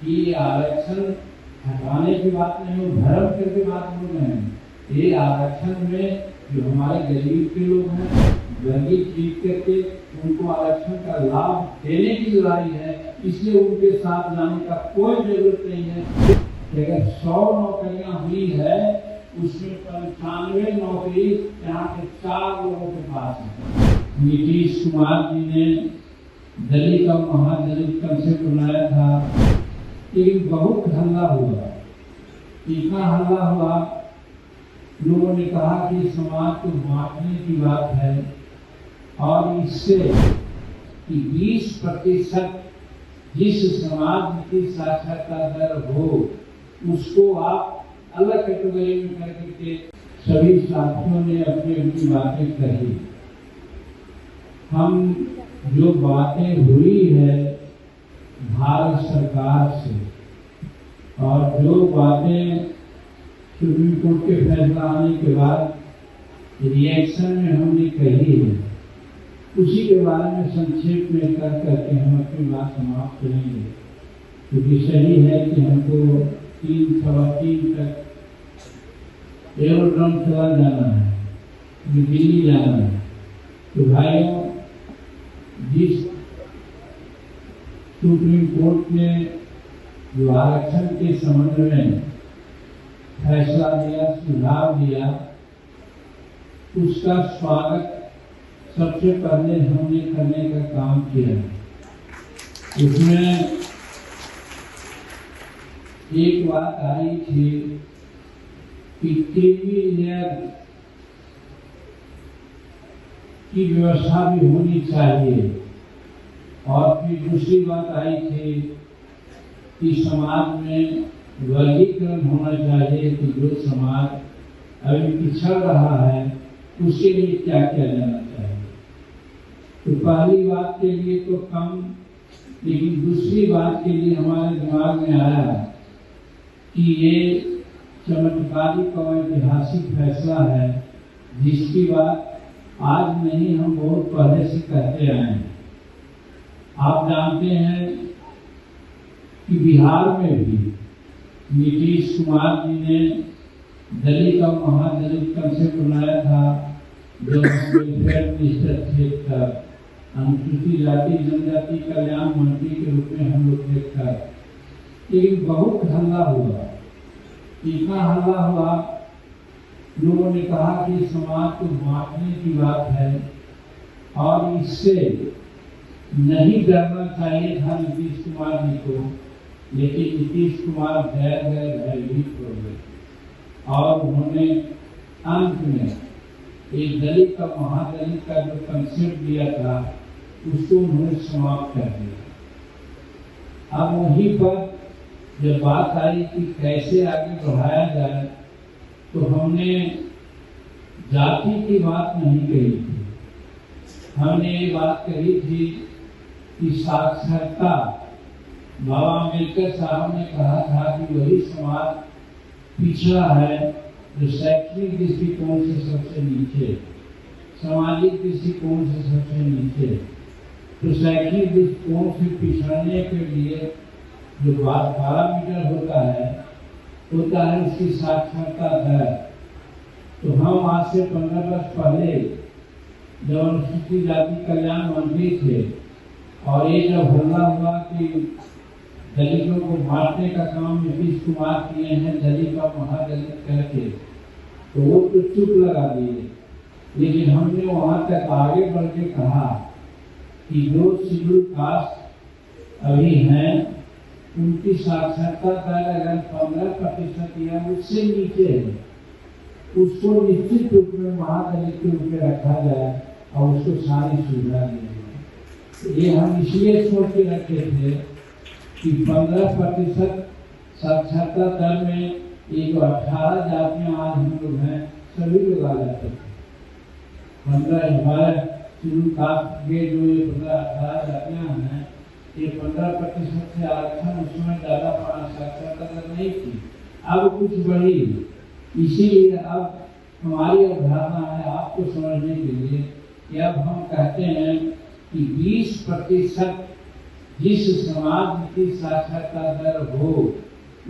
कि आरक्षण हटाने की बात नहीं, वो भ्रम करके बात बोल रहे हैं। ये आरक्षण में जो हमारे गरीब के लोग हैं, वर्गीय जीत करके उनको आरक्षण का लाभ देने की लड़ाई है, इसलिए उनके साथ जाने का कोई जरूरत नहीं है। अगर 100 नौकरियां हुई है, उसमें 95 नौकरी यहाँ के 4 लोगों के पास है। नीतीश कुमार जी ने दलित और महादलित कंसेप्ट बनाया था, लेकिन बहुत हल्ला हुआ। इतना हल्ला हुआ, लोगों ने कहा कि समाज को बांटने की बात है और इससे कि 20% जिस समाज की साक्षरता दर हो उसको आप अलग कैटेगरी में करके सभी साथियों ने अपनी अपनी बातें कही। हम जो बातें हुई है भारत सरकार से और जो बातें सुप्रीम कोर्ट के फैसला आने के बाद रिएक्शन में हमने कही है, उसी के बारे में संक्षेप में कर करके हम अपनी बात समाप्त करेंगे। क्योंकि सही है कि हमको 3-3:15 तक एरोड्रम चला जाना है, दिल्ली जाना है। तो भाइयों, जिस सुप्रीम कोर्ट ने जो आरक्षण के संबंध में फैसला दिया, सुझाव दिया, उसका स्वागत सबसे पहले हमने करने का काम किया। उसमें एक बात आई थी कि क्रीमी लेयर की व्यवस्था भी होनी चाहिए, और फिर दूसरी बात आई थी कि समाज में वर्गीकरण होना चाहिए कि जो समाज अभी पिछड़ रहा है उसके लिए क्या किया जाना चाहिए। तो पहली बात के लिए तो कम, लेकिन दूसरी बात के लिए हमारे दिमाग में आया कि ये चमत्कारिक और ऐतिहासिक फैसला है, जिसकी बात आज नहीं हम बहुत पहले से कहते आए हैं। आप जानते हैं कि बिहार में भी नीतीश कुमार जी ने दलित और महादलित कंसेप्ट बनाया था, जो वेलफेयर मिनिस्टर थे तब, अनुसूचित जाति जनजाति कल्याण मंत्री के रूप में हम लोग थे तब। लेकिन बहुत हल्ला हुआ, इतना हल्ला हुआ, लोगों ने कहा कि समाज को बांटने की बात है और इससे नहीं डरना चाहिए था नीतीश कुमार जी को। लेकिन नीतीश कुमार गैर भयभीत हो गए और उन्होंने अंत में एक दलित और महादलित का जो कंसेप्ट दिया था उसको उन्होंने समाप्त कर दिया। अब वहीं पर जब बात आई कि कैसे आगे बढ़ाया जाए, तो हमने जाति की बात नहीं कही थी, हमने ये बात कही थी कि साक्षरता। बाबा अम्बेडकर साहब ने कहा था कि वही समाज पिछड़ा है जो शैक्षणिक दृष्टिकोण से सबसे नीचे, सामाजिक दृष्टिकोण से सबसे नीचे। तो शैक्षणिक दृष्टिकोण से पिछड़ने के लिए जो पैरामीटर होता है उसकी साक्षरता दर। तो हम आज से 15 वर्ष पहले जब अनुसूचित जाति कल्याण मंत्री थे और ये जब हल्ला हुआ कि दलितों को बांटने का काम नीतीश कुमार किए हैं दलित और महादलित करके, तो वो तो चुप लगा दिए। लेकिन हमने वहां तक आगे बढ़ के कहा कि जो शेड्यूल कास्ट अभी हैं उनकी साक्षरता दर अगर 15% या उससे नीचे है, उसको निश्चित रूप में महादलित के रूप में रखा जाए और उसको सारी सुविधा दी जाए। ये हम इसलिए सोच के रखे थे कि 15% साक्षरता दर में ये जो 18 जातियां आज हम लोग हैं सभी लोग आ जाते थे। 15 हमारे शेड्यूल कास्ट के जो ये 15-18 जातियां हैं, ये 15% से आरक्षण उसमें ज़्यादा साक्षरता दर नहीं थी, अब कुछ बढ़ी। इसीलिए अब हमारी अवधारणा है आपको समझने के लिए कि अब हम कहते हैं कि 20% जिस समाज की साक्षरता दर हो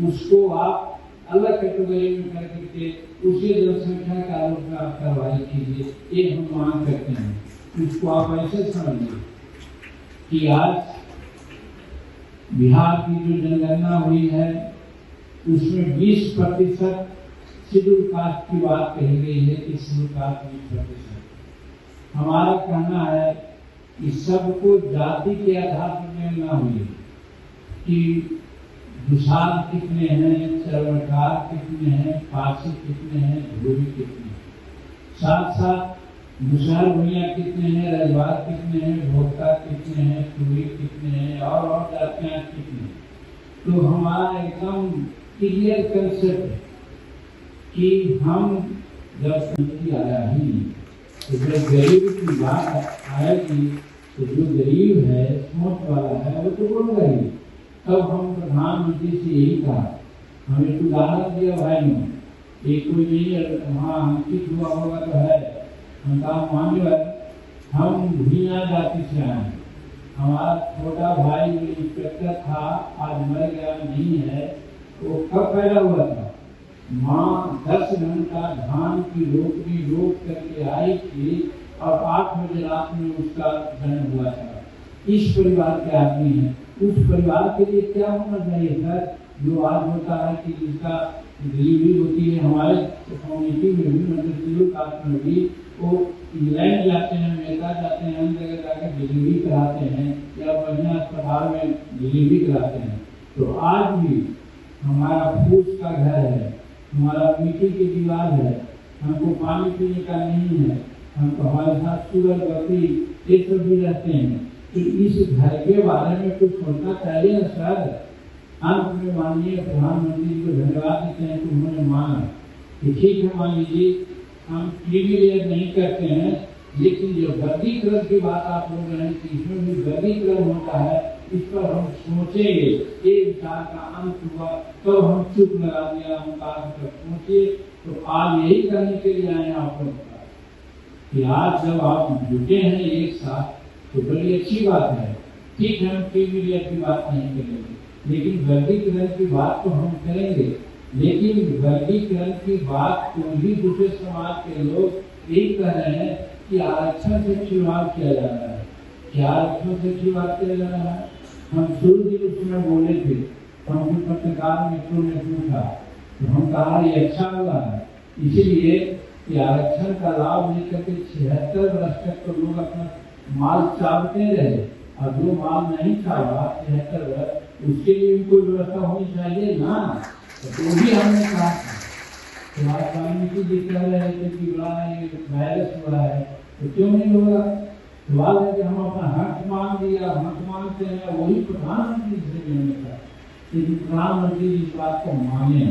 उसको आप अलग कैटेगरी में कर करके उसी जनसंख्या का आलोचना आप कार्रवाई कीजिए, ये हम मांग करते हैं। उसको आप ऐसे समझिए कि आज बिहार की जो जनगणना हुई है उसमें 20% शेड्यूल कास्ट की बात कही गई है कि शेड्यूल कास्ट 20%। हमारा कहना है कि सबको जाति के आधार पर गणना हुई कि दुसाल कितने हैं, चरवकार कितने हैं, पासी कितने हैं, धोबी कितने हैं, साथ साथ मुसहर भैया कितने हैं, रजवार कितने हैं, भोक्ता कितने हैं, चूड़ी कितने हैं और जातियां कितने हैं। तो हमारा एकदम क्लियर कंसेप्ट है कि हम जब संस्कृति आया ही तो जब गरीब की बात आएगी तो जो गरीब है, सोच वाला है, वो तो बोलेगा ही। तब हम प्रधानमंत्री से यही कहा, हमें तो उदाहरण दिया भाई ने, एक कोई नहीं वहाँ अंकित हुआ होगा तो है, हम कहा मान्य हम भूया जाति से आए, हमारा छोटा भाई इंस्पेक्टर था, आज मर गया नहीं है, वो कब पैदा हुआ था? माँ 10 घंटा धान की रोपनी रोक करके आई थी और 8 बजे रात में उसका जन्म हुआ था। इस परिवार के आदमी हैं, उस परिवार के लिए क्या होना चाहिए सर? जो आज होता है कि जिसका डिलीवरी होती है, हमारे कम्युनिटी में भी मतलब शेड्यूल कास्ट में भी वो इंग्लैंड जाते हैं, अमेरिका जाते हैं, अन्य जगह जाकर डिलीवरी कराते हैं या बढ़िया अस्पताल में डिलीवरी कराते हैं। तो आज भी हमारा फूस का घर है, हमारा मिट्टी की दीवार है, हमको पानी पीने का नहीं है, हमको हमारे साथ शुगर बकरी ये सब भी रहते हैं। तो इस घर के बारे में कुछ सोचना चाहिए ना सर। अंत में माननीय प्रधानमंत्री को धन्यवाद देते हैं कि उन्होंने माना कि ठीक है, मान लीजिए हम प्रिविलेज नहीं करते हैं, लेकिन जो वर्गीकरण की बात आप लोग रहे हैं कि इसमें भी वर्गीकरण होता है, इस पर हम सोचेंगे। ये विचार का अंत हुआ तो हम चुप लगा दिया, हम कहा सोचिए। तो आज यही करने के लिए आए हैं आपको कि आज जब आप जुटे हैं एक साथ तो बड़ी अच्छी बात है। ठीक है, हम प्रिविलेज की बात नहीं करेंगे, लेकिन वर्गीकरण की बात तो हम करेंगे। लेकिन वर्गीकरण की बात को भी दूसरे समाज के लोग यही कह रहे हैं कि आरक्षण से खिलवाड़ किया जा रहा है। क्या आरक्षण से खिलवाड़ किया जा रहा है? हम शुरू दिन उसमें बोले थे, हम पत्रकार मित्रों ने पूछा तो हम कहा ये अच्छा हुआ है, इसीलिए कि आरक्षण का लाभ लेकर के 76 वर्ष तक तो लोग अपना माल चाहते रहे, और जो माल नहीं चाहा 76 वर्ष उसके लिए भी कोई व्यवस्था होनी चाहिए ना। तो भी हमने कहा था तो आज वाल्मीकि जी कह रहे थे कि वायरस हुआ है तो क्यों नहीं होगा? सवाल है कि हम अपना हक मांग दिया, हक मांगते हैं, वही प्रधानमंत्री से मिलने का कि प्रधानमंत्री इस बात को माने।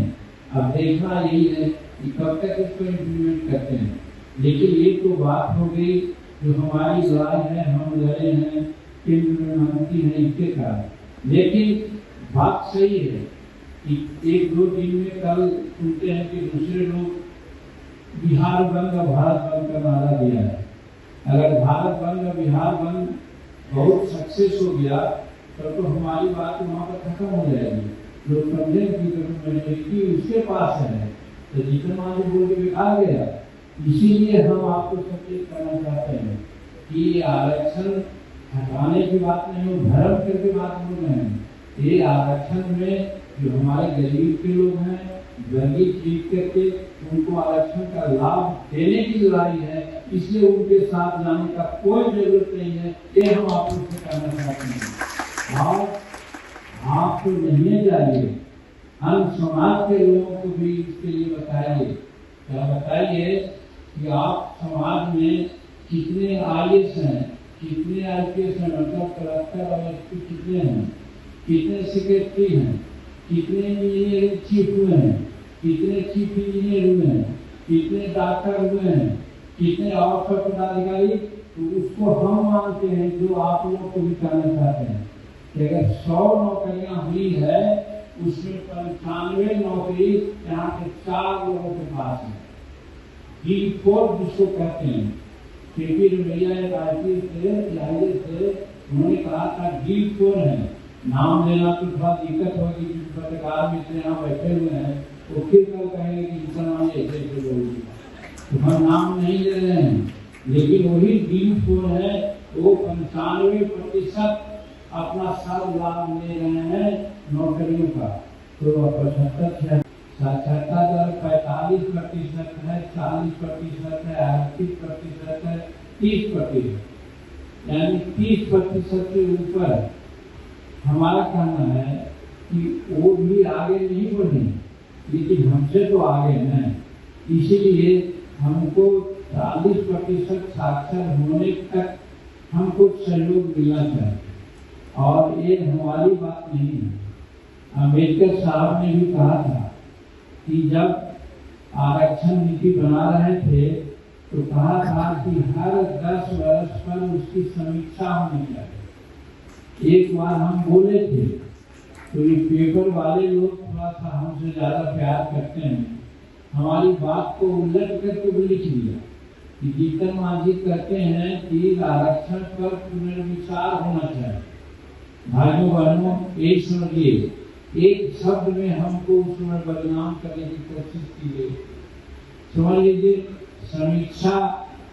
अब देखना यही है कि कब तक इसको इम्प्लीमेंट करते हैं। लेकिन ये तो बात हो गई जो हमारी लड़ाई है, हम लड़े हैं, केंद्र में मंत्री हैं इसके कारण। लेकिन बात सही है कि 1-2 दिन में कल सुनते हैं कि दूसरे लोग बिहार बंद और भारत बंद का नारा दिया है। अगर भारत बंद और बिहार बंद बहुत सक्सेस हो गया तो हमारी बात वहाँ पर खत्म हो जाएगी। लोग समझे कि उसके पास है तो जितना बोल के बिखा गया। इसीलिए हम आपको सचेत करना चाहते हैं कि आरक्षण हटाने की बात नहीं, धर्म करके बात बोल रहे हैं। ये आरक्षण में जो हमारे गरीब के लोग हैं, वर्गीकृत जीत करके उनको आरक्षण का लाभ देने की लड़ाई है, इसलिए उनके साथ जाने का कोई जरूरत नहीं है। ये हम आप लोग से कहना चाहते हैं। और आप तो नहीं जाइए, हम समाज के लोगों को भी इसके लिए बताइए। क्या बताइए कि आप समाज में कितने IAS हैं, कितने IPS हैं, मतलब कलेक्टर और SP कितने हैं, कितने सेक्रेटरी हैं, कितने इंजीनियर चीफ हुए हैं, कितने चीफ इंजीनियर हुए हैं, कितने डॉक्टर हुए हैं, कितने और सब पदाधिकारी। तो उसको हम मानते हैं जो आप लोग को भी कहना चाहते हैं कि अगर 100 नौकरियां हुई है उसमें 95 नौकरी यहाँ के 4 लोगों के पास है। जिसको कहते हैं KP रमैया एक IPS थे, IAS थे, उन्होंने कहा था डील कौन है, नाम लेना तो थोड़ा दिक्कत होगी क्योंकि पत्रकार मित्र यहाँ बैठे हुए हैं, वो फिर कल कहेंगे कि मुसलमान ऐसे ऐसे बोल दिया, तो हम नाम नहीं ले रहे हैं। लेकिन वही डील कौन है वो 95% अपना सब लाभ ले रहे हैं नौकरियों का। तो 75 साक्षरता दर 45% है, 40% है, 38% है, 30%, यानी 30% के ऊपर। हमारा कहना है कि वो भी आगे नहीं बढ़े, लेकिन हमसे तो आगे हैं, इसीलिए हमको 40% साक्षर होने तक हमको सहयोग मिलना चाहिए। और ये हमारी बात नहीं है, अम्बेडकर साहब ने भी कहा था कि जब आरक्षण नीति बना रहे थे तो कहा था कि हर 10 वर्ष पर उसकी समीक्षा होनी चाहिए। एक बार हम बोले थे तो ये पेपर वाले लोग थोड़ा सा हमसे ज्यादा प्यार करते हैं, हमारी बात को उलट करके भी लिख दिया कि जीतन मांझी कहते हैं कि आरक्षण पर पुनर्विचार होना चाहिए। भाइयों बहनों, एक समझिए, एक शब्द में हमको उसमें बदनाम करने की कोशिश की गई। समझ लीजिए, समीक्षा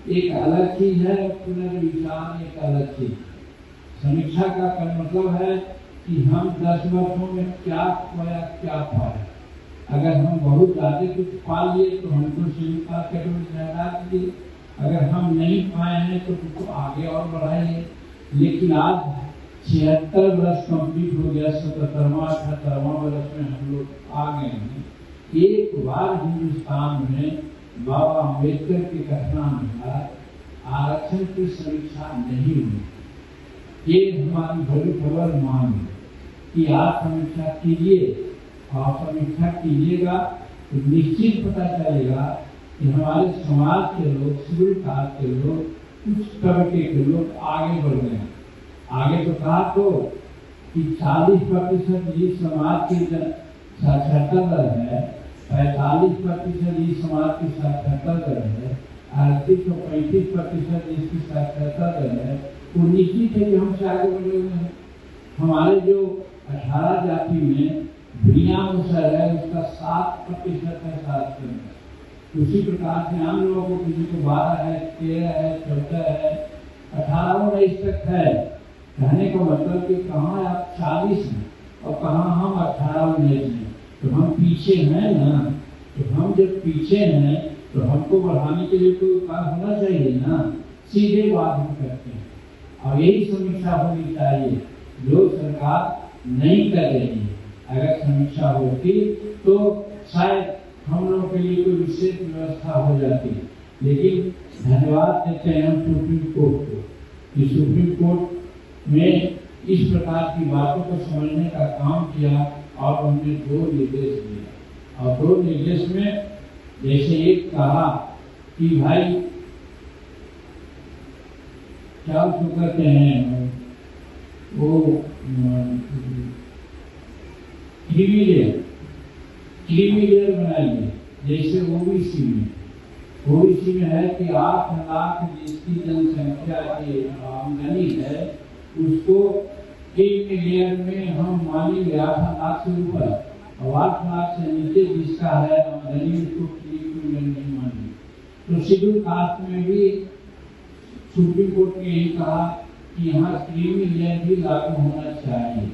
एक अलग चीज है, पुनर्विचार एक अलग चीज। समीक्षा का मतलब है कि हम 10 वर्षों में क्या खोया क्या पाया। अगर हम बहुत ज्यादा कुछ पा लिए तो हमको स्वीकार करें, अगर हम नहीं पाए हैं तो उसको आगे और बढ़ाइए। लेकिन आज 76 वर्ष कंप्लीट हो गया, 77वां 78वां वर्ष में हम लोग आ गए हैं। एक बार हिंदुस्तान में बाबा अम्बेडकर के घटनानुसार आरक्षण की समीक्षा नहीं हुई। ये हमारी बड़ी खबर मान कि आप समीक्षा कीजिए, और समीक्षा कीजिएगा तो निश्चित पता चलेगा कि हमारे समाज के लोग, शेड्यूल कास्ट के लोग, कुछ तबके के लोग आगे बढ़ गए हैं। आगे तो कहा तो कि 40% इस समाज की साक्षरता दर है, 45% इस समाज की साक्षरता दर है, 38-35% इसकी साक्षरता दर है। तो निश्चित है कि हमसे आगे बढ़े हुए हैं। हमारे जो 18 जाति में भूया मुसर है उसका 7% है साक्षर। उसी प्रकार से आम लोगों को किसी को 12 है, 13 है, 14 है, 18-19 तक है। कहने का मतलब कि कहाँ आप 40 हैं और कहाँ हम 18-19 हैं, तो हम पीछे हैं ना। तो हम जब पीछे हैं तो हमको बढ़ाने के लिए कोई उपाय होना चाहिए ना। सीधे बात हम करते हैं और यही समीक्षा होनी चाहिए जो सरकार नहीं कर रही है। अगर समीक्षा होती तो शायद हम लोगों के लिए कोई विशेष व्यवस्था हो जाती। लेकिन धन्यवाद देते हैं हम सुप्रीम कोर्ट को कि सुप्रीम कोर्ट में इस प्रकार की बातों को समझने का काम किया और उन्होंने 2 निर्देश दिया। और 2 निर्देश में जैसे एक कहा कि भाई क्या उसको कहते हैं, वो क्रीमी लेयर बनाइए। जैसे ओबीसी में है कि 8 लाख जिसकी जनसंख्या की आमदनी है उसको क्रीमी लेयर में हम मानेंगे 8 लाख से ऊपर, और 8 लाख से नीचे जिसका है आमदनी उसको क्रीमी लेयर नहीं मानेंगे। तो शेड्यूल कास्ट में भी सुप्रीम कोर्ट ने यही कहा कि यहाँ क्रीमी लेयर भी लागू होना चाहिए।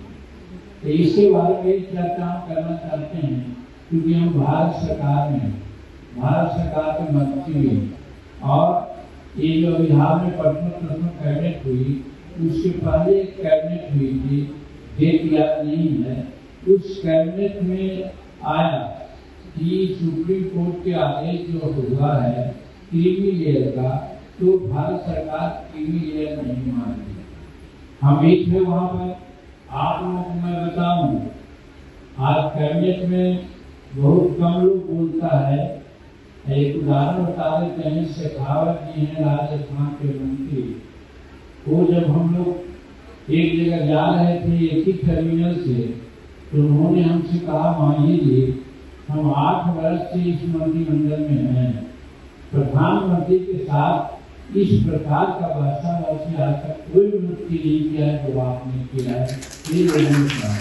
तो इसके बारे में चर्चा हम करना चाहते हैं क्योंकि हम भारत सरकार के मंत्री हैं और ये जो बिहार में प्रथम कैबिनेट हुई उसके पहले एक कैबिनेट हुई थी, डेट याद नहीं है। उस कैबिनेट में आया कि सुप्रीम कोर्ट के आदेश जो हुआ है क्रीमी लेयर का, तो भारत सरकार क्रीमी लेयर नहीं मान रही। हम भी थे वहाँ पर। आप लोगों को मैं बताऊं, आज कैबिनेट में बहुत कम लोग बोलता है। एक उदाहरण बता देते हैं, शेखावत जी हैं राजस्थान के मंत्री। वो जब हम लोग एक जगह जा रहे थे एक ही टर्मिनल से, तो उन्होंने हमसे कहा, मांझी जी हम 8 वर्ष से इस मंत्रिमंडल में हैं, प्रधानमंत्री के साथ इस प्रकार का वर्षा वैसे आज तक कोई व्यक्ति नहीं किया है जो आपने किया है, ये लोगों ने कहा।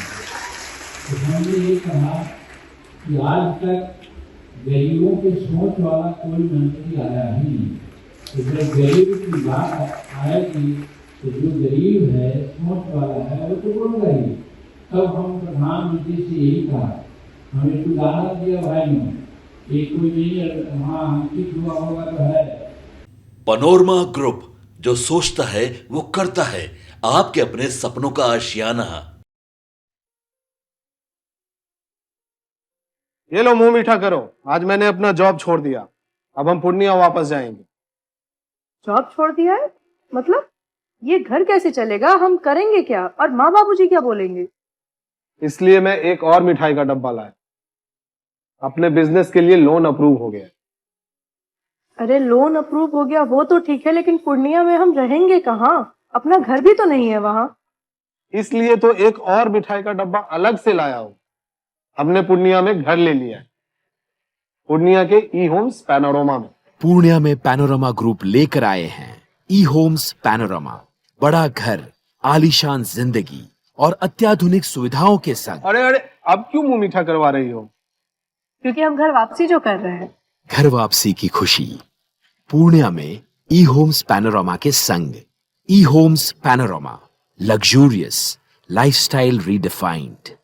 तो हमने ये कहा कि आज तक गरीबों की सोच वाला कोई मंत्री आया ही नहीं। तो जब गरीब की बात आएगी तो जो गरीब है, सोच वाला है, वो तो बोल रही। तब हम प्रधानमंत्री से यही कहा, हमें एक उदाहरण दिया भाई ने, एक कोई नहीं वहाँ अंकित हुआ होगा तो है। पैनोरमा ग्रुप, जो सोचता है वो करता है। आपके अपने सपनों का आशियाना। ये लो मुंह मीठा करो, आज मैंने अपना जॉब छोड़ दिया, अब हम पूर्णिया वापस जाएंगे। जॉब छोड़ दिया है? मतलब ये घर कैसे चलेगा? हम करेंगे क्या? और माँ बाबूजी क्या बोलेंगे? इसलिए मैं एक और मिठाई का डब्बा लाया। अपने बिजनेस के लिए लोन अप्रूव हो गया। अरे लोन अप्रूव हो गया वो तो ठीक है, लेकिन पूर्णिया में हम रहेंगे कहाँ? अपना घर भी तो नहीं है वहाँ। इसलिए तो एक और मिठाई का डब्बा अलग से लाया हूं। हमने पूर्णिया में घर ले लिया है, पूर्णिया के ई होम्स पैनोरमा में। पूर्णिया में पैनोरमा ग्रुप लेकर आए हैं ई होम्स पैनोरमा। बड़ा घर, आलीशान जिंदगी और अत्याधुनिक सुविधाओं के संग। अरे अब क्यों मुंह मीठा करवा रही हो? क्योंकि हम घर वापसी जो कर रहे हैं। घर वापसी की खुशी पूर्णिया में ई होम्स पैनोरमा के संग। E Homes Panorama, luxurious lifestyle redefined.